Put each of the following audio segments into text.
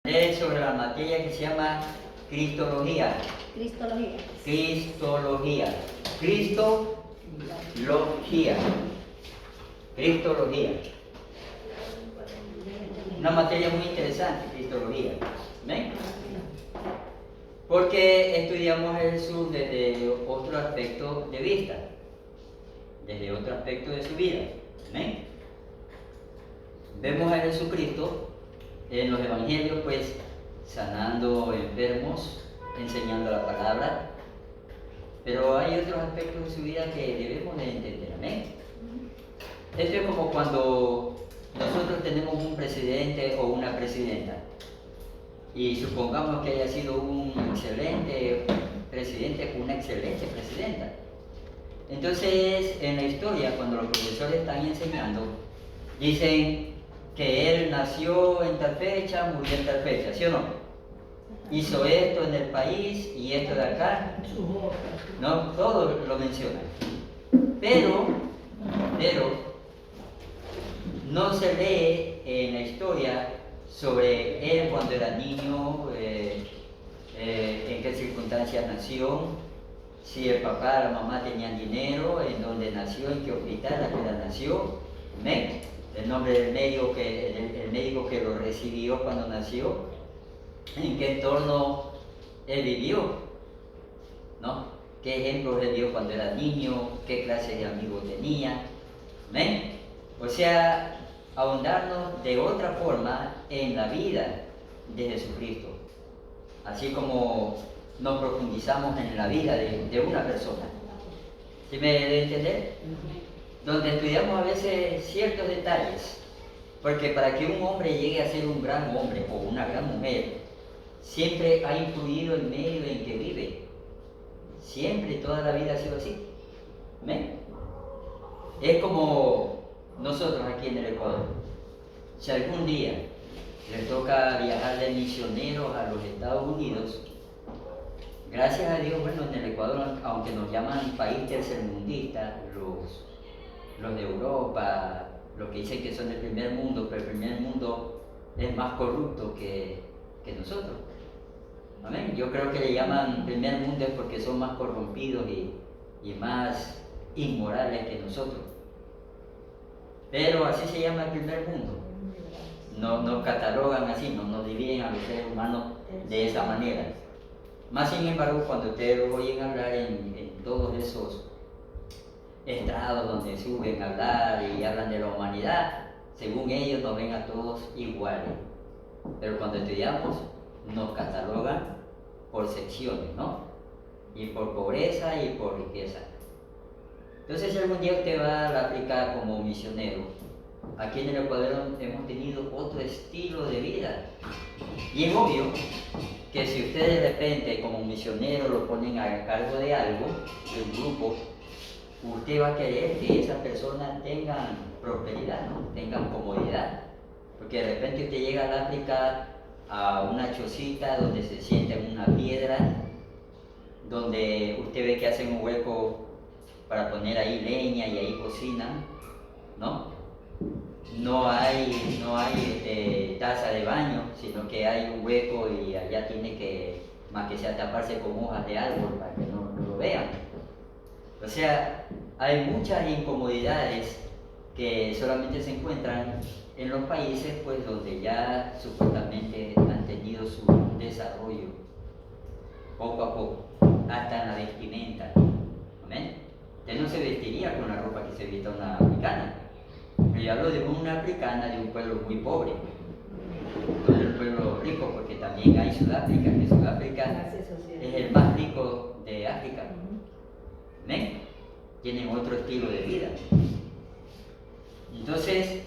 sobre la materia que se llama Cristología. Cristología. Cristología. Cristología. Cristología. Una materia muy interesante, Cristología. ¿Ven? Porque estudiamos a Jesús desde otro aspecto de vista, desde otro aspecto de su vida. ¿Ven? Vemos a Jesucristo en los evangelios, pues, sanando enfermos, enseñando la palabra, pero hay otros aspectos de su vida que debemos de entender. ¿Amén? Esto es como cuando nosotros tenemos un presidente o una presidenta y supongamos que haya sido un excelente presidente o una excelente presidenta. Entonces, en la historia, cuando los profesores están enseñando, dicen que él nació en tal fecha, murió en tal fecha, ¿sí o no? Hizo esto en el país y esto de acá, no, todo lo mencionan. Pero no se lee en la historia sobre él cuando era niño, en qué circunstancias nació, si el papá, la mamá tenían dinero, en dónde nació, en qué hospital, a qué edad nació, ¿ven? El nombre del médico el médico que lo recibió cuando nació, en qué entorno él vivió, ¿no? Qué ejemplos él dio cuando era niño, qué clase de amigos tenía, ¿ven? O sea, ahondarnos de otra forma en la vida de Jesucristo, así como nos profundizamos en la vida de una persona. ¿Sí me debe entender? Donde estudiamos a veces ciertos detalles, porque para que un hombre llegue a ser un gran hombre o una gran mujer, siempre ha influido el medio en que vive. Siempre, toda la vida ha sido así. ¿Ven? Es como nosotros aquí en el Ecuador. Si algún día les toca viajar de misioneros a los Estados Unidos, gracias a Dios, bueno, en el Ecuador, aunque nos llaman país tercermundista, los de Europa, los que dicen que son del primer mundo, pero el primer mundo es más corrupto que nosotros. Amén. Yo creo que le llaman primer mundo es porque son más corrompidos y más inmorales que nosotros. Pero así se llama el primer mundo. No nos catalogan así, no nos dividen a los seres humanos de esa manera. Más sin embargo, cuando ustedes lo oyen hablar en todos esos estrados donde suben a hablar y hablan de la humanidad, según ellos nos ven a todos iguales. Pero cuando estudiamos, nos catalogan por secciones, ¿no? Y por pobreza y por riqueza. Entonces, si algún día usted va a África como misionero, aquí en el Ecuador hemos tenido otro estilo de vida. Y es obvio que si usted de repente como misionero lo ponen a cargo de algo, de un grupo, usted va a querer que esas personas tengan prosperidad, ¿no? Tengan comodidad. Porque de repente usted llega al África a una chocita donde se sienta en una piedra, donde usted ve que hacen un hueco para poner ahí leña y ahí cocinan, ¿no? No hay taza de baño, sino que hay un hueco y allá tiene que, más que sea, taparse con hojas de árbol para que no lo vean. O sea, hay muchas incomodidades que solamente se encuentran en los países pues donde ya supuestamente han tenido su desarrollo poco a poco, hasta en la vestimenta. ¿Amén? Usted no se vestiría con la ropa que se viste una africana. Pero yo hablo de una africana de un pueblo muy pobre, no de un pueblo rico, porque también hay Sudáfrica, que Sudáfrica es el más rico de África. ¿Amén? Tienen otro estilo de vida. Entonces,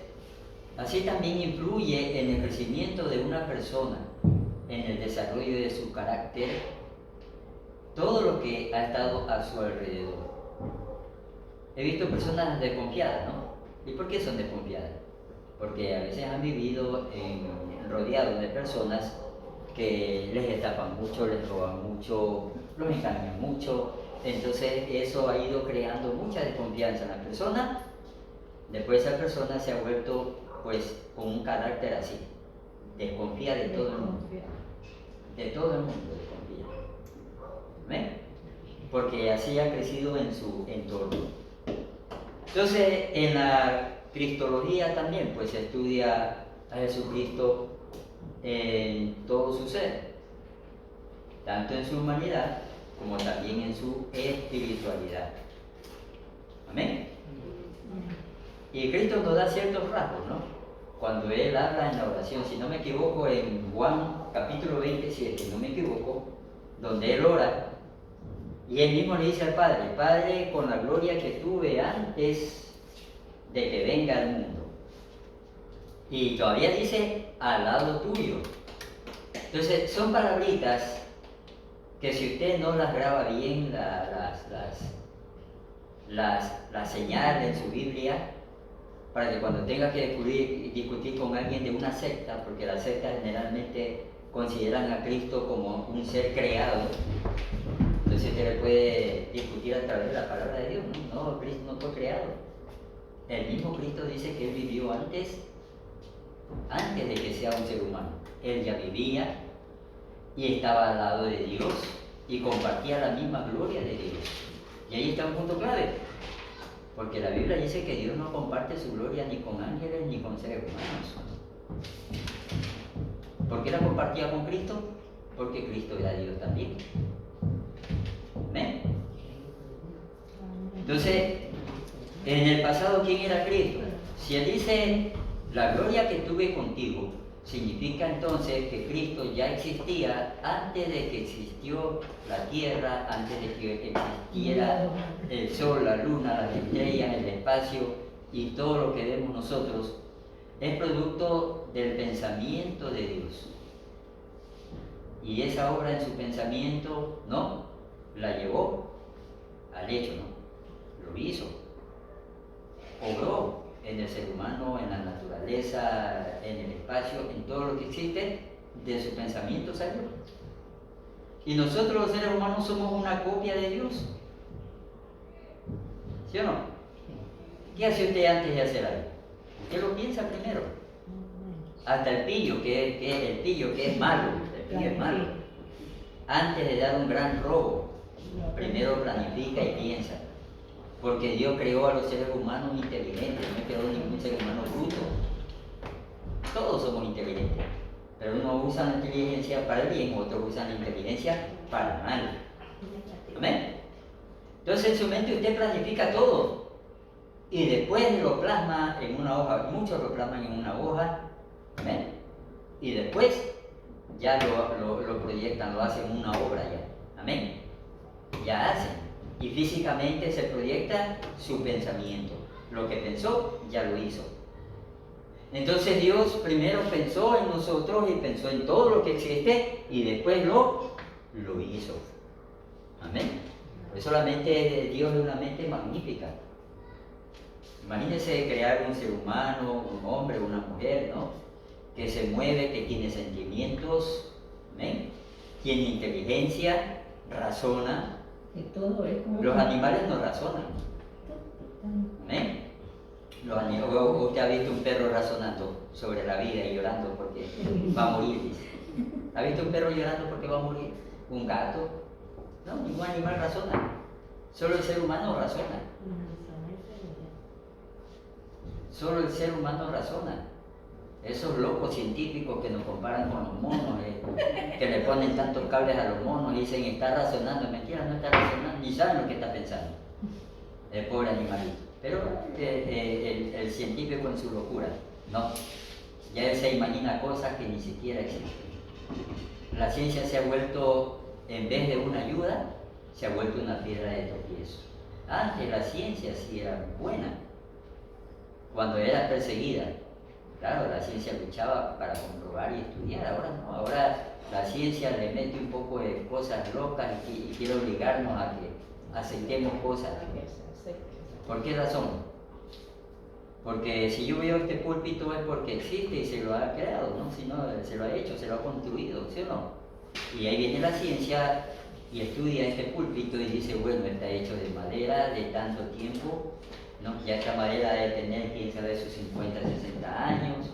así también influye en el crecimiento de una persona, en el desarrollo de su carácter, todo lo que ha estado a su alrededor. He visto personas desconfiadas, ¿no? ¿Y por qué son desconfiadas? Porque a veces han vivido rodeados de personas que les estafan mucho, les roban mucho, los engañan mucho. Entonces eso ha ido creando mucha desconfianza en la persona. Después esa persona se ha vuelto pues con un carácter así, desconfía de todo el mundo. De todo el mundo desconfía. ¿Ven? Porque así ha crecido en su entorno. Entonces, en la cristología también, pues se estudia a Jesucristo en todo su ser, tanto en su humanidad como también en su espiritualidad. Amén. Y Cristo nos da ciertos rasgos, ¿no? Cuando Él habla en la oración, si no me equivoco, en Juan capítulo 27, no me equivoco, donde Él ora, y Él mismo le dice al Padre: Padre, con la gloria que tuve antes de que venga al mundo. Y todavía dice: al lado tuyo. Entonces, son palabritas que si usted no las graba bien, las señala en su Biblia, para que cuando tenga que discutir con alguien de una secta, porque las sectas generalmente consideran a Cristo como un ser creado, entonces usted le puede discutir a través de la palabra de Dios. No, Cristo no fue creado. El mismo Cristo dice que Él vivió antes de que sea un ser humano. Él ya vivía y estaba al lado de Dios y compartía la misma gloria de Dios. Y ahí está un punto clave, porque la Biblia dice que Dios no comparte su gloria ni con ángeles ni con seres humanos. ¿Por qué la compartía con Cristo? Porque Cristo era Dios también. ¿Ven? Entonces, en el pasado, ¿quién era Cristo? Si Él dice: la gloria que tuve contigo, significa entonces que Cristo ya existía antes de que existió la tierra, antes de que existiera el sol, la luna, las estrellas, el espacio y todo lo que vemos nosotros. Es producto del pensamiento de Dios. Y esa obra en su pensamiento, ¿no?, la llevó al hecho, ¿no? Lo hizo. Obró en el ser humano, en la naturaleza, en el espacio, en todo lo que existe, de su pensamiento salió. Y nosotros los seres humanos somos una copia de Dios. ¿Sí o no? ¿Qué hace usted antes de hacer algo? Usted lo piensa primero. Hasta el pillo, que es malo, el pillo es malo. Antes de dar un gran robo, primero planifica y piensa. Porque Dios creó a los seres humanos inteligentes, no creó ningún ser humano bruto. Todos somos inteligentes, pero unos usan la inteligencia para el bien, otros usan la inteligencia para el mal. ¿Amén? Entonces en su mente usted planifica todo y después lo plasma en una hoja. Muchos lo plasman en una hoja. ¿Amén? Y después ya lo proyectan, lo hacen una obra ya. ¿Amén? Ya hacen. Y físicamente se proyecta su pensamiento. Lo que pensó, ya lo hizo. Entonces Dios primero pensó en nosotros y pensó en todo lo que existe y después lo hizo. Amén. Pues solamente Dios es una mente magnífica. Imagínense crear un ser humano, un hombre, una mujer, ¿no?, que se mueve, que tiene sentimientos, ¿amén?, tiene inteligencia, razona. Y todo es como... Los animales no razonan. ¿Amén? Usted ha visto un perro razonando sobre la vida y llorando porque va a morir, dice. ¿Ha visto un perro llorando porque va a morir? ¿Un gato? No, ningún animal razona. Solo el ser humano razona. Solo el ser humano razona. Esos locos científicos que nos comparan con los monos, que le ponen tantos cables a los monos y dicen: está razonando. Mentira, no está razonando, ni saben lo que está pensando el pobre animalito. Pero el científico en su locura, no, ya él se imagina cosas que ni siquiera existen. La ciencia se ha vuelto, en vez de una ayuda, se ha vuelto una piedra de tropiezo. Antes la ciencia sí era buena, cuando era perseguida. Claro, la ciencia luchaba para comprobar y estudiar. Ahora no, ahora la ciencia le mete un poco de cosas locas y quiere obligarnos a que aceptemos cosas. ¿Por qué razón? Porque si yo veo este púlpito es porque existe y se lo ha creado, ¿no? Si no, se lo ha hecho, se lo ha construido, ¿sí o no? Y ahí viene la ciencia y estudia este púlpito y dice: bueno, está hecho de madera de tanto tiempo, ¿no? Ya esta madera debe tener, quién sabe, sus 50, 60 años,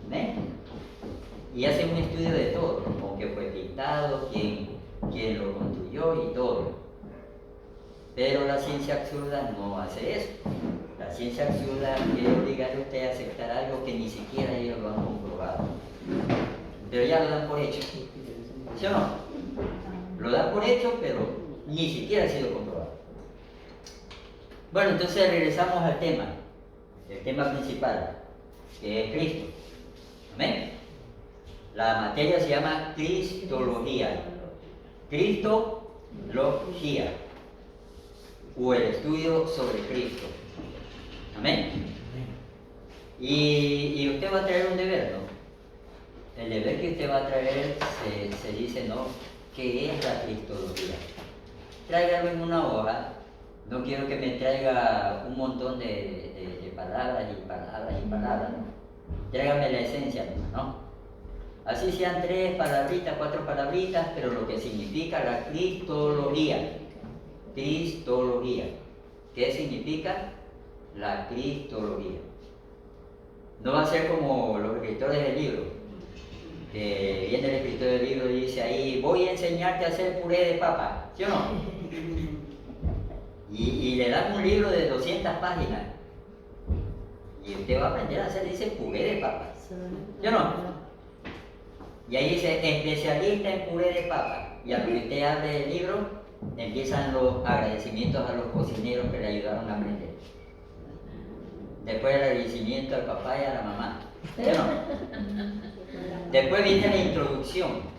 ¿ven? y hacen un estudio de todo, con qué fue pintado, quién lo construyó y todo. Pero la ciencia absurda no hace eso. La ciencia absurda quiere obligar a usted a aceptar algo que ni siquiera ellos lo han comprobado. Pero ya lo dan por hecho. ¿Sí o no? Lo dan por hecho, pero ni siquiera ha sido comprobado. Bueno, entonces regresamos al tema, el tema principal, que es Cristo. ¿Amén? La materia se llama Cristología. Cristología, o el estudio sobre Cristo. Amén. Y usted va a traer un deber, ¿no? El deber que usted va a traer se dice, ¿no? ¿Qué es la cristología? Tráigalo en una hoja. No quiero que me traiga un montón de palabras y palabras y palabras, ¿no? Tráigame la esencia, ¿no? Así sean 3 palabritas, 4 palabritas, pero lo que significa la cristología. Cristología. ¿Qué significa la cristología? No va a ser como los escritores del libro, que viene el escritor del libro y dice ahí, voy a enseñarte a hacer puré de papa, ¿sí o no? Y le dan un libro de 200 páginas y usted va a aprender a hacer, dice, puré de papa, ¿sí o no? Y ahí dice, especialista en puré de papa, y a lo que usted hable del libro, empiezan los agradecimientos a los cocineros que le ayudaron a aprender. Después el agradecimiento al papá y a la mamá, ¿sí o no? Después viene la introducción.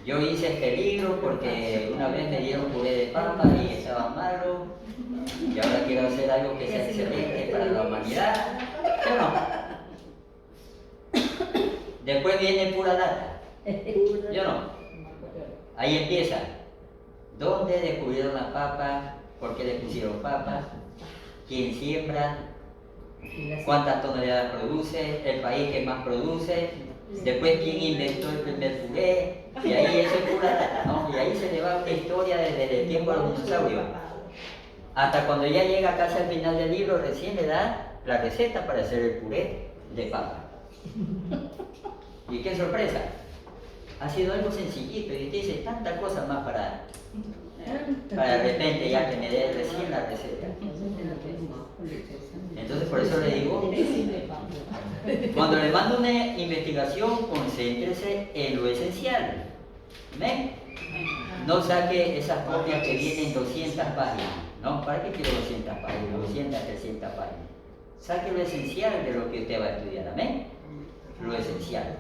Yo hice este libro porque una vez me dieron puré de papa y estaba malo, y ahora quiero hacer algo que sea excelente para la humanidad, ¿sí o no? Después viene pura lata, ¿sí o no? Ahí empieza. ¿Dónde descubrieron la papa? ¿Por qué le pusieron papas? ¿Quién siembra? ¿Cuántas toneladas produce? ¿El país que más produce? Después, ¿quién inventó el primer puré? Y ahí eso es pura lata, ¿no? Y ahí se le va una historia desde el tiempo de los dinosaurios. Hasta cuando ya llega casi al final del libro, recién le da la receta para hacer el puré de papa. Y qué sorpresa. Ha sido algo sencillito y usted dice tantas cosas más para de repente ya que me dé recién la receta. Entonces por eso le digo, cuando le mando una investigación, concéntrese en lo esencial. ¿Ven? No saque esas copias que vienen 200 páginas. ¿No? ¿Para qué quiero 200 páginas? 200, 300 páginas. Saque lo esencial de lo que usted va a estudiar. ¿Amén? Lo esencial.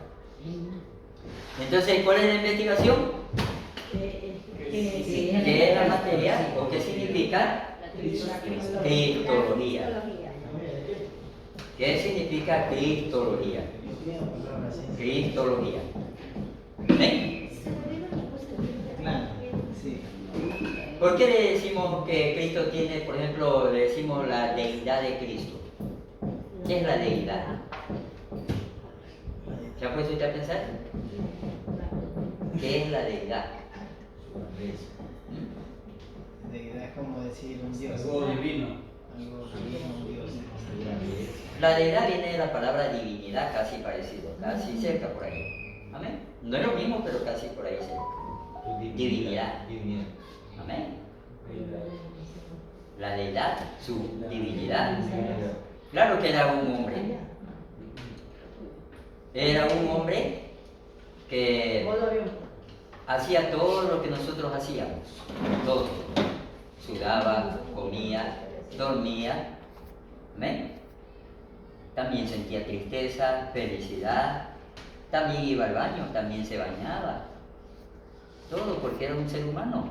Entonces, ¿cuál es la investigación? ¿Qué es la materia? ¿O qué significa? Cristología. ¿Qué significa cristología? Cristología. ¿Ven? ¿Por qué le decimos que Cristo tiene, por ejemplo, le decimos la deidad de Cristo? ¿Qué es la deidad? ¿Se ha puesto usted a pensar? ¿Qué es la deidad? Deidad es como decir un dios. Algo divino. Algo divino, un dios. La deidad viene de la palabra divinidad, casi parecido, casi cerca por ahí. Amén. No es lo mismo, pero casi por ahí cerca. Divinidad. Amén. La deidad, su divinidad. Claro que era un hombre. Era un hombre que hacía todo lo que nosotros hacíamos. Todo. Sudaba, comía, dormía. ¿Amén? También sentía tristeza, felicidad. También iba al baño, también se bañaba. Todo porque era un ser humano.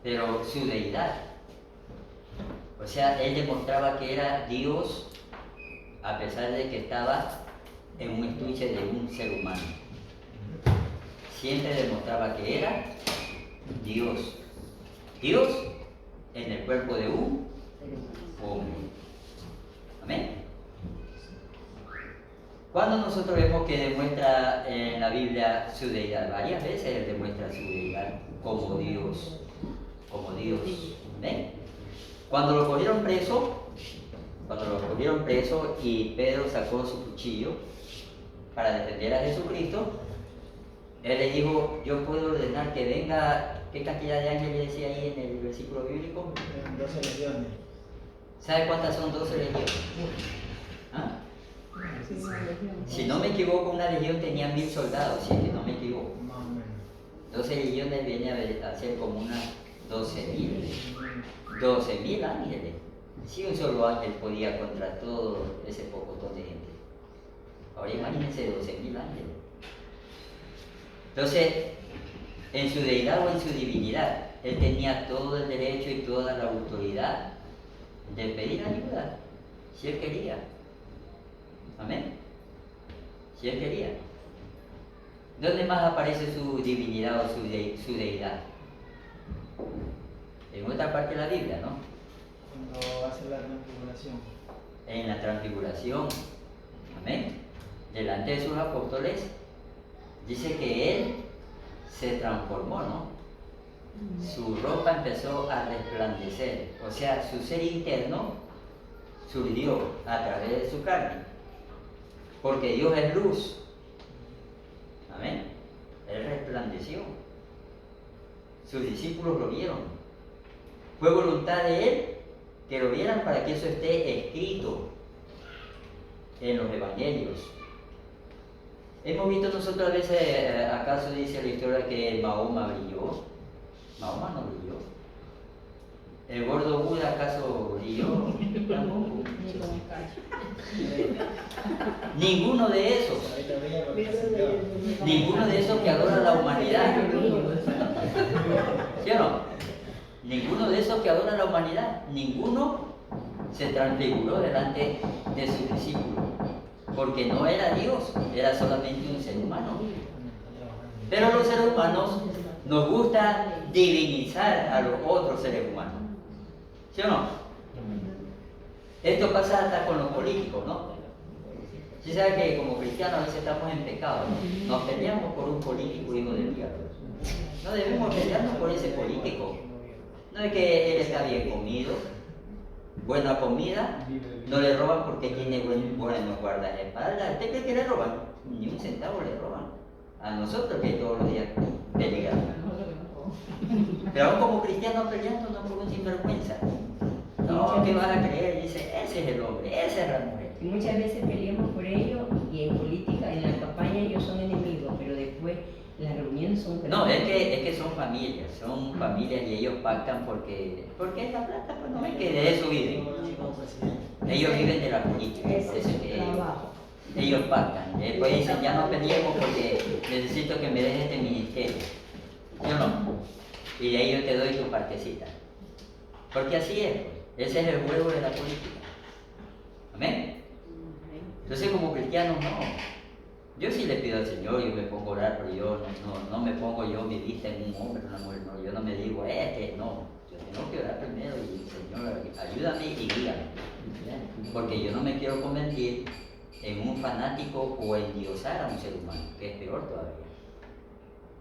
Pero su deidad. O sea, él demostraba que era Dios a pesar de que estaba en un estuche de un ser humano. Siempre demostraba que era Dios. Dios en el cuerpo de un hombre. Amén. Cuando nosotros vemos que demuestra en la Biblia su deidad, varias veces él demuestra su deidad como Dios. Como Dios. ¿Amén? Cuando lo cogieron preso y Pedro sacó su cuchillo para defender a Jesucristo, él le dijo, yo puedo ordenar que venga, ¿qué cantidad de ángeles decía ahí en el versículo bíblico? 12 legiones. ¿Sabe cuántas son 12 legiones? ¿Ah? Si no me equivoco, una legión tenía 1000 soldados, si es que no me equivoco. Más o menos. 12 legiones viene a ser como unas 12.000. 12.000 ángeles. Si un solo ángel podía contra todo ese pocotón de gente. Ahora imagínense 12.000 ángeles. Entonces, en su deidad o en su divinidad, él tenía todo el derecho y toda la autoridad de pedir ayuda, si él quería. Amén. Si él quería. ¿Dónde más aparece su divinidad o su deidad? En otra parte de la Biblia, ¿no? Cuando hace la transfiguración. En la transfiguración. Amén. Delante de sus apóstoles, dice que él se transformó, ¿no? Su ropa empezó a resplandecer, o sea, su ser interno surgió a través de su carne, porque Dios es luz. Amén. Él resplandeció. Sus discípulos lo vieron. Fue voluntad de él que lo vieran para que eso esté escrito en los evangelios. Hemos visto nosotros a veces, ¿acaso dice la historia que Mahoma brilló? Mahoma no brilló. ¿El gordo Buda acaso brilló? Tampoco. Ninguno de esos. Ninguno de esos que adoran la humanidad. ¿Sí o no? Ninguno de esos que adoran la humanidad. Ninguno se transfiguró delante de sus discípulos. Porque no era Dios, era solamente un ser humano. Pero los seres humanos nos gusta divinizar a los otros seres humanos. ¿Sí o no? Esto pasa hasta con los políticos, ¿no? Si sabe que como cristianos a veces estamos en pecado, ¿no? Nos peleamos por un político hijo del diablo. No debemos pelearnos por ese político. No es que él está bien comido, buena comida, no le roban porque tiene buenos guardaespaldas. ¿Usted cree que le roban? Ni un centavo le roban. A nosotros que todos los días peleamos. Pero aún como cristianos peleando no por un sinvergüenza. No, ¿qué vas a creer? Dice, ese es el hombre, esa es la mujer. Y muchas veces peleamos por ellos y en política, en la campaña ellos son enemigos, pero después las reuniones son... No, es que son familias y ellos pactan porque es la plata, pues no es que de eso viven. Ellos viven de la política, ellos pactan. Después dicen, ya no peleemos porque necesito que me dejes este ministerio. Yo no. Y de ahí yo te doy tu partecita. Porque así es, pues. Ese es el juego de la política. Amén. Entonces como cristianos no. Yo sí le pido al Señor, yo me pongo a orar, pero yo no me pongo yo mi vista en un hombre, en una mujer, no. Yo no me digo, no. Yo tengo que orar primero y Señor, ayúdame y guíame. Porque yo no me quiero convertir en un fanático o endiosar a un ser humano, que es peor todavía.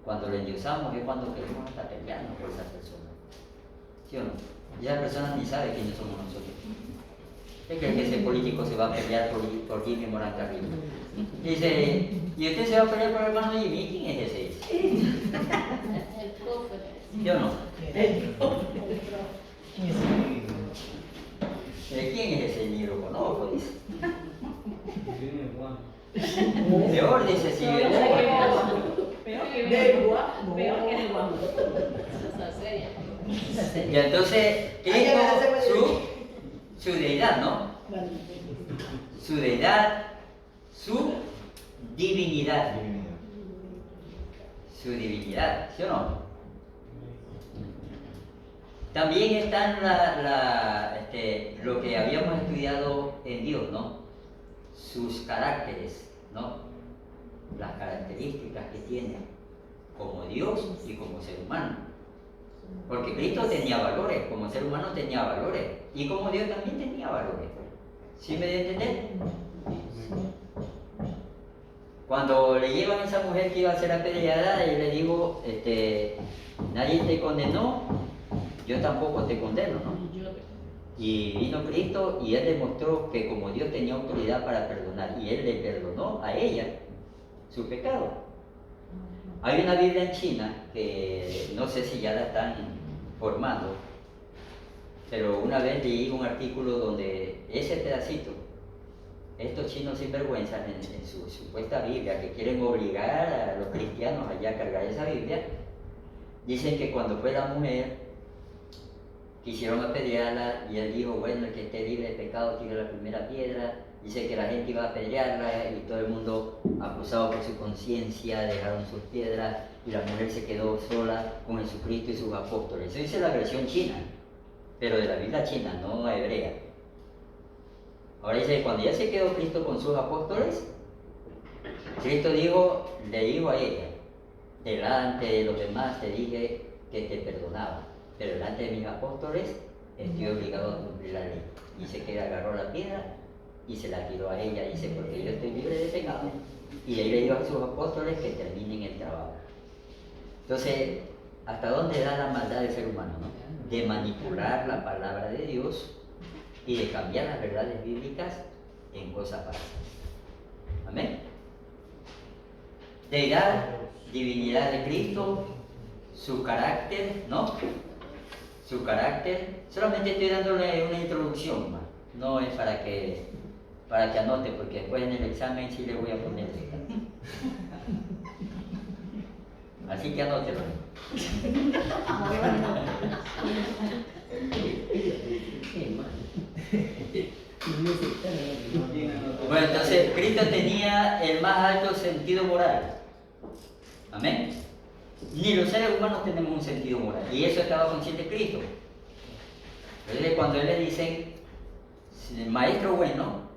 Cuando lo endiosamos es cuando queremos hasta pelearnos por esa persona. ¿Sí o no? Ya la persona ni sabe quiénes somos nosotros. ¿Usted cree que ese político se va a pelear por Jimmy Morán Carrillo? Dice, ¿y usted se va a pelear por el hermano Jimmy? ¿Quién es ese? El profe. ¿Sí o no? ¿Quién es ese? Ni lo conozco, dice. Peor, dice, si yo y entonces, Cristo, su deidad, ¿no? Su deidad, su divinidad. Su divinidad, ¿sí o no? También están lo que habíamos estudiado en Dios, ¿no? Sus caracteres, ¿no? Las características que tiene como Dios y como ser humano. Porque Cristo tenía valores, como ser humano tenía valores, y como Dios también tenía valores. ¿Sí me dio a entender? Cuando le llevan a esa mujer que iba a ser apedreada, yo le digo, nadie te condenó, yo tampoco te condeno, ¿no? Y vino Cristo y Él demostró que como Dios tenía autoridad para perdonar, y Él le perdonó a ella, su pecado. Hay una Biblia en China que no sé si ya la están formando, pero una vez leí un artículo donde ese pedacito, estos chinos sinvergüenzas en su supuesta Biblia, que quieren obligar a los cristianos allá a cargar esa Biblia, dicen que cuando fue la mujer, quisieron apedrearla y él dijo, bueno, el que esté libre de pecado tire la primera piedra. Dice que la gente iba a apedrearla y todo el mundo, acusado por su conciencia, dejaron sus piedras y la mujer se quedó sola con Jesucristo y sus apóstoles. Eso dice la versión china, pero de la Biblia china, no hebrea. Ahora dice, cuando ya se quedó Cristo con sus apóstoles, Cristo le dijo a ella, delante de los demás te dije que te perdonaba, pero delante de mis apóstoles estoy obligado a cumplir la ley. Dice que agarró la piedra y se la tiró a ella, dice, porque yo estoy libre de pecado. Y ahí le dijo a sus apóstoles que terminen el trabajo. Entonces, ¿hasta dónde da la maldad del ser humano, no? De manipular la palabra de Dios y de cambiar las verdades bíblicas en cosas falsas. Amén. Deidad, divinidad de Cristo, su carácter, ¿no? Su carácter. Solamente estoy dándole una introducción, ¿no? No es para que anote, porque después en el examen sí le voy a poner letra. Así que anótelo. Bueno, entonces Cristo tenía el más alto sentido moral. Amén. Ni los seres humanos tenemos un sentido moral. Y eso estaba consciente Cristo. Entonces, cuando él le dice, maestro bueno,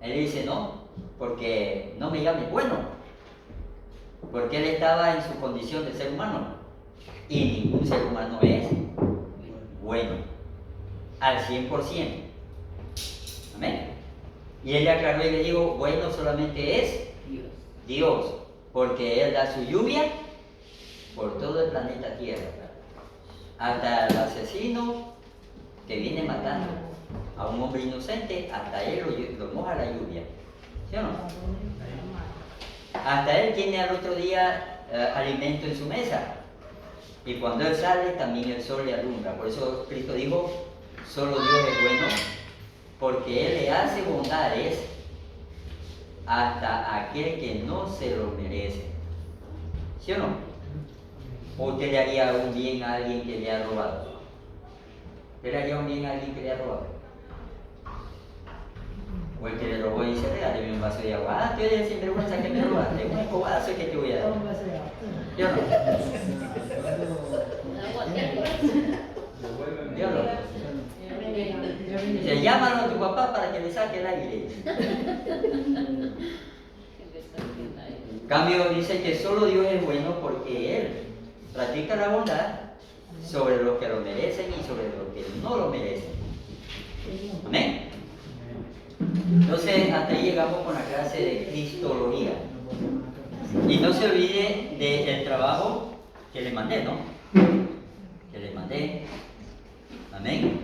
él dice, no, porque no me llames bueno. Porque él estaba en su condición de ser humano. Y ningún ser humano es bueno al 100%. Amén. Y él aclaró y le dijo, bueno solamente es Dios, porque él da su lluvia por todo el planeta Tierra, hasta el asesino que viene matando a un hombre inocente, hasta él lo moja la lluvia, ¿sí o no? Hasta él tiene al otro día alimento en su mesa, y cuando él sale también el sol le alumbra. Por eso Cristo dijo, solo Dios es bueno, porque él le hace bondades hasta aquel que no se lo merece, ¿sí o no? ¿O usted le haría un bien a alguien que le ha robado? ¿Usted le haría un bien a alguien que le ha robado? O el que le robó y dice, regáleme un vaso de agua. Ah, tú eres sinvergüenza que me robaste, un cobazo que te voy a dar. ¿Yo no? ¿Yo no? Dice, llámalo a tu papá para que le saque el aire. En cambio dice que solo Dios es bueno porque Él practica la bondad sobre los que lo merecen y sobre los que no lo merecen. Amén. Entonces hasta ahí llegamos con la clase de Cristología. Y no se olvide del trabajo que le mandé, ¿no? Que le mandé. Amén.